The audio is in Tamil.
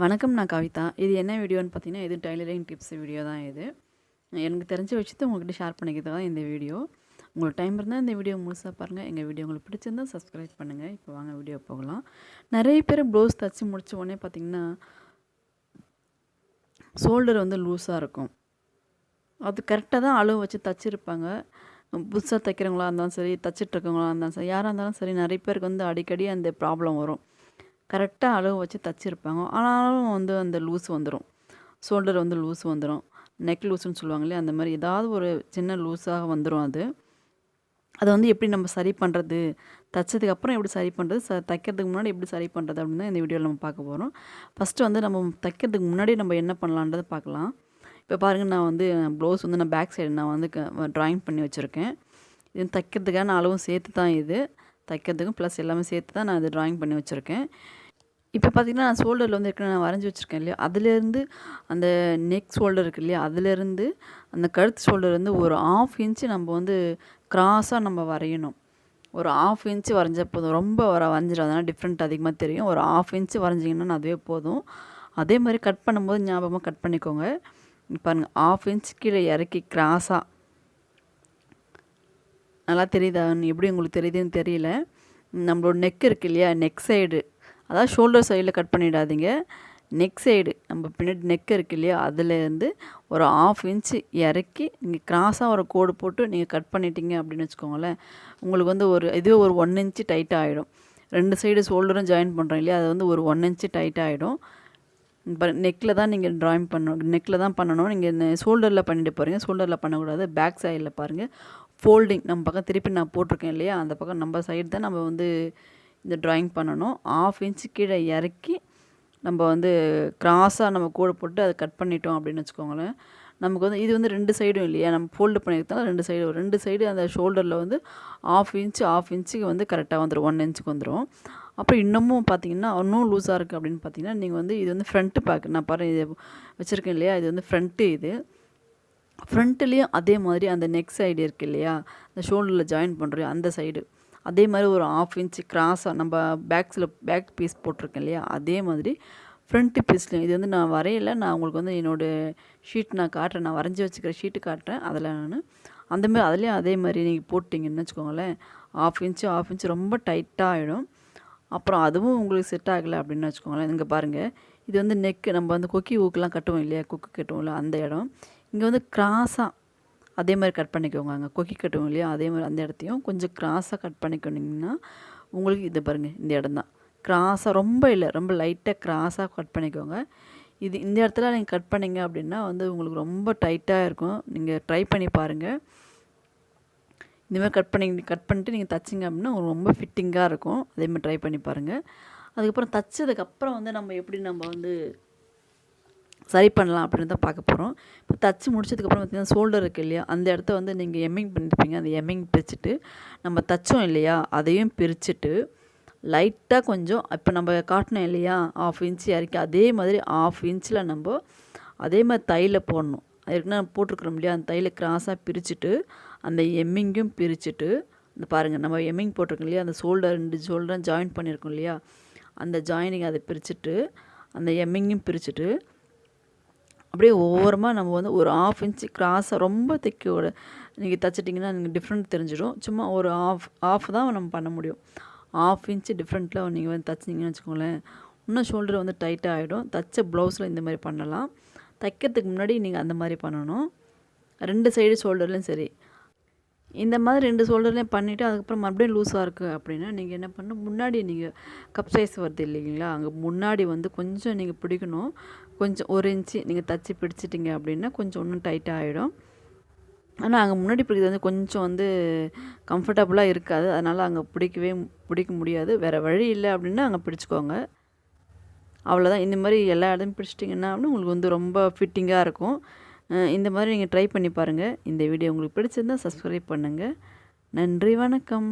வணக்கம். நான் கவிதா. இது என்ன வீடியோன்னு பார்த்தீங்கன்னா, இது டைலரிங் டிப்ஸ் வீடியோ தான் இது. எனக்கு தெரிஞ்ச விஷயத்த உங்ககிட்ட ஷேர் பண்ணிக்கிறது தான் இந்த வீடியோ. உங்களுக்கு டைம் இருந்தால் இந்த வீடியோ முழுசா பாருங்கள். எங்கள் வீடியோ உங்களுக்கு பிடிச்சிருந்தா சப்ஸ்கிரைப் பண்ணுங்கள். இப்போ வாங்க வீடியோ போகலாம். நிறைய பேர் ப்ளவுஸ் தச்சு முடிச்ச உடனே பார்த்தீங்கன்னா, ஷோல்டர் வந்து லூஸாக இருக்கும். அது கரெக்டாக தான் அளவு வச்சு தச்சிருப்பாங்க. புதுசாக தைக்கிறவங்களா இருந்தாலும் சரி, தச்சிட்ருக்கவங்களா இருந்தாலும் சரி, யாராக இருந்தாலும் சரி, நிறைய பேருக்கு வந்து அடிக்கடி அந்த ப்ராப்ளம் வரும். கரெக்டாக அளவு வச்சு தச்சிருப்பாங்க. ஆனாலும் வந்து அந்த லூஸ் வந்துடும். ஷோல்டர் வந்து லூஸ் வந்துடும். நெக் லூஸ்ன்னு சொல்லுவாங்க இல்லையா? அந்த மாதிரி ஏதாவது ஒரு சின்ன லூஸாக வந்துடும் அது. அதை வந்து எப்படி நம்ம சரி பண்ணுறது, தைச்சதுக்கப்புறம் எப்படி சரி பண்ணுறது, தைக்கிறதுக்கு முன்னாடி எப்படி சரி பண்ணுறது அப்படின்னு தான் இந்த வீடியோவில் நம்ம பார்க்க போகிறோம். ஃபஸ்ட்டு வந்து நம்ம தைக்கிறதுக்கு முன்னாடி நம்ம என்ன பண்ணலான்றதை பார்க்கலாம். இப்போ பாருங்கள், நான் வந்து ப்ளவுஸ் வந்து நான் பேக் சைடு நான் வந்து ட்ராயிங் பண்ணி வச்சுருக்கேன். இது தைக்கிறதுக்கான அளவும் சேர்த்து தான் இது. தைக்கிறதுக்கும் ப்ளஸ் எல்லாமே சேர்த்து தான் நான் இது ட்ராயிங் பண்ணி வச்சுருக்கேன். இப்போ பார்த்தீங்கன்னா, நான் ஷோல்டரில் வந்து ஏற்கனவே நான் வரைஞ்சி வச்சுருக்கேன் இல்லையா? அதுலேருந்து அந்த நெக் ஷோல்டர் இருக்கு இல்லையா? அதுலேருந்து அந்த கழுத்து ஷோல்டர் வந்து ஒரு 1/2 இன்ச்சு நம்ம வந்து கிராஸாக நம்ம வரையணும். ஒரு 1/2 இன்ச்சு வரைஞ்சா போதும். ரொம்ப வரைஞ்சிடாதனா டிஃப்ரெண்ட் அதிகமாக தெரியும். ஒரு 1/2 இன்ச்சு வரைஞ்சிங்கன்னா அதுவே போதும். அதே மாதிரி கட் பண்ணும்போது ஞாபகமாக கட் பண்ணிக்கோங்க. பாருங்கள், 1/2 இன்ச் கீழே இறக்கி கிராஸாக. நல்லா தெரியுதா? எப்படி உங்களுக்கு தெரியுதுன்னு தெரியல. நம்மளோட நெக் இருக்கு இல்லையா? நெக் சைடு, அதாவது ஷோல்டர் சைடில் கட் பண்ணிடாதீங்க. நெக் சைடு நம்ம பின்னாடி நெக் இருக்கு இல்லையா? அதுலேருந்து ஒரு 1/2 இன்ச்சு இறக்கி நீங்கள் கிராஸாக ஒரு கோடு போட்டு நீங்கள் கட் பண்ணிட்டீங்க அப்படின்னு வச்சுக்கோங்களேன். உங்களுக்கு வந்து இதுவே ஒரு 1 இன்ச்சு டைட்டாக ஆகிடும். 2 சைடு ஷோல்டரும் ஜாயின் பண்ணுறோம் இல்லையா? அது வந்து ஒரு 1 இன்ச்சு டைட்டாக ஆகிடும். இப்போ நெக்கில் தான் நீங்கள் ட்ராயிங் பண்ணணும். நெக்கில் தான் பண்ணணும். நீங்கள் ஷோல்டரில் பண்ணிட்டு போகிறீங்க. ஷோல்டரில் பண்ணக்கூடாது. பேக் சைடில் பாருங்கள், ஃபோல்டிங் நம்ம பக்கம் திருப்பி நான் போட்டிருக்கேன் இல்லையா? அந்த பக்கம் நம்ம சைடு தான் நம்ம வந்து இந்த ட்ராயிங் பண்ணணும். 1/2 இன்ச்சு கீழே இறக்கி நம்ம வந்து கிராஸாக நம்ம கோடு போட்டு அதை கட் பண்ணிட்டோம் அப்படின்னு வச்சுக்கோங்களேன். நமக்கு வந்து இது வந்து 2 சைடும் இல்லையா? நம்ம ஃபோல்டு பண்ணியிருந்தாலும் 2 சைடு அந்த ஷோல்டரில் வந்து 1/2 இன்ச்சுக்கு வந்து கரெக்டாக வந்துடும். 1 இன்ச்சுக்கு வந்துடும். அப்புறம் இன்னமும் பார்த்தீங்கன்னா, இன்னும் லூஸாக இருக்குது அப்படின்னு பார்த்தீங்கன்னா, நீங்கள் வந்து இது வந்து ஃப்ரண்ட்டு பேக். நான் பாருங்கள், இது வச்சுருக்கேன் இல்லையா? இது வந்து ஃப்ரண்ட்டு இது. ஃப்ரண்ட்லேயும் அதே மாதிரி அந்த நெக் சைடு இருக்குது இல்லையா? அந்த ஷோல்டரில் ஜாயின் பண்ணுறோம் அந்த சைடு. அதே மாதிரி ஒரு 1/2 இன்ச்சு கிராஸாக நம்ம பேக் பீஸ் போட்டிருக்கேன் இல்லையா? அதே மாதிரி ஃப்ரண்ட்டு பீஸ்லையும் இது வந்து நான் வரையலை. நான் உங்களுக்கு வந்து என்னோடய ஷீட் நான் காட்டுறேன். நான் வரைஞ்சி வச்சுக்கிற ஷீட்டு காட்டுறேன். அதில் நான் அந்தமாதிரி அதுலேயும் அதே மாதிரி நீங்கள் போட்டிங்கன்னு வச்சுக்கோங்களேன், 1/2 இன்ச்சு ரொம்ப டைட்டாக ஆகிடும். அப்புறம் அதுவும் உங்களுக்கு செட் ஆகலை அப்படின்னு வச்சுக்கோங்களேன். இங்கே பாருங்கள், இது வந்து நெக்கு நம்ம வந்து கொக்கி ஊக்கெலாம் கட்டுவோம் இல்லையா? கொக்கு கட்டுவோம்ல அந்த இடம். இங்கே வந்து கிராஸாக அதே மாதிரி கட் பண்ணிக்கோங்க. அங்கே கொக்கி கட்டுவோம் இல்லையா? அதே மாதிரி அந்த இடத்தையும் கொஞ்சம் கிராஸாக கட் பண்ணிக்கோனிங்கன்னா உங்களுக்கு இது பாருங்கள், இந்த இடம் தான் கிராஸாக, ரொம்ப இல்லை, ரொம்ப லைட்டாக கிராஸாக கட் பண்ணிக்கோங்க. இந்த இடத்துல நீங்கள் கட் பண்ணிங்க அப்படின்னா வந்து உங்களுக்கு ரொம்ப டைட்டாக இருக்கும். நீங்கள் ட்ரை பண்ணி பாருங்கள். இந்தமாதிரி கட் பண்ணிட்டு நீங்கள் தைச்சிங்க அப்படின்னா உங்களுக்கு ரொம்ப ஃபிட்டிங்காக இருக்கும். அதேமாதிரி ட்ரை பண்ணி பாருங்கள். அதுக்கப்புறம் தைச்சதுக்கப்புறம் வந்து நம்ம வந்து சரி பண்ணலாம் அப்படின்னு தான் பார்க்க போகிறோம். இப்போ தச்சு முடிச்சதுக்கப்புறம் பார்த்திங்கன்னா, ஷோல்டர் இருக்குது இல்லையா? அந்த இடத்த வந்து நீங்கள் எம்மிங் பண்ணியிருப்பீங்க. அந்த எம்மிங் பிரிச்சுட்டு நம்ம தைச்சோம் இல்லையா? அதையும் பிரிச்சுட்டு லைட்டாக கொஞ்சம் இப்போ நம்ம காட்டினோம் இல்லையா? 1/2 இன்ச்சு இறக்கி அதே மாதிரி 1/2 இன்ச்சில் நம்ம அதே மாதிரி தையலை போடணும். ஏற்கனவே நம்ம போட்டிருக்கிறோம் இல்லையா? அந்த தையலை கிராஸாக பிரிச்சுட்டு அந்த எம்மிங்கும் பிரிச்சுட்டு, இந்த பாருங்கள், நம்ம எம்மிங் போட்டிருக்கோம் இல்லையா? அந்த ஷோல்டர் 2 ஷோல்டரும் ஜாயின் பண்ணியிருக்கோம் இல்லையா? அந்த ஜாயினிங் அதை பிரிச்சுட்டு அந்த எம்மிங்கும் பிரிச்சுட்டு அப்படியே ஓரமாக நம்ம வந்து ஒரு 1/2 இன்ச்சு கிராஸாக, ரொம்ப திக்கோட நீங்கள் தைச்சிட்டிங்கன்னா நீங்கள் டிஃப்ரெண்ட் தெரிஞ்சிடும். சும்மா ஒரு ஆஃப் தான் நம்ம பண்ண முடியும். 1/2 இன்ச்சு டிஃப்ரெண்ட்டில் நீங்கள் வந்து தைச்சிங்கன்னு வச்சுக்கோங்களேன், இன்னும் ஷோல்டர் வந்து டைட்டாக ஆகிடும். தைச்ச ப்ளவுஸில் இந்த மாதிரி பண்ணலாம். தைக்கிறதுக்கு முன்னாடி நீங்கள் அந்த மாதிரி பண்ணணும். 2 சைடு ஷோல்டர்லேயும் சரி. இந்த மாதிரி 2 ஷோல்டர்லேயும் பண்ணிவிட்டு அதுக்கப்புறம் மறுபடியும் லூஸாக இருக்குது அப்படின்னா நீங்கள் என்ன பண்ணணும், முன்னாடி நீங்கள் கப் சைஸ் வருது இல்லைங்களா? அங்கே முன்னாடி வந்து கொஞ்சம் நீங்கள் பிடிக்கணும். கொஞ்சம் 1 இன்ச்சு நீங்கள் தச்சு பிடிச்சிட்டிங்க அப்படின்னா கொஞ்சம் இன்னும் டைட்டாக ஆகிடும். ஆனால் அங்கே முன்னாடி பிடிக்கிறது வந்து கொஞ்சம் வந்து கம்ஃபர்டபுளாக இருக்காது. அதனால் அங்கே பிடிக்க முடியாது. வேறு வழி இல்லை அப்படின்னா அங்கே பிடிச்சிக்கோங்க. அவ்வளோதான். இந்த மாதிரி எல்லா இடமும் பிடிச்சிட்டிங்கன்னா உங்களுக்கு வந்து ரொம்ப ஃபிட்டிங்காக இருக்கும். இந்த மாதிரி நீங்கள் ட்ரை பண்ணி பாருங்கள். இந்த வீடியோ உங்களுக்கு பிடிச்சிருந்தால் சப்ஸ்கிரைப் பண்ணுங்கள். நன்றி, வணக்கம்.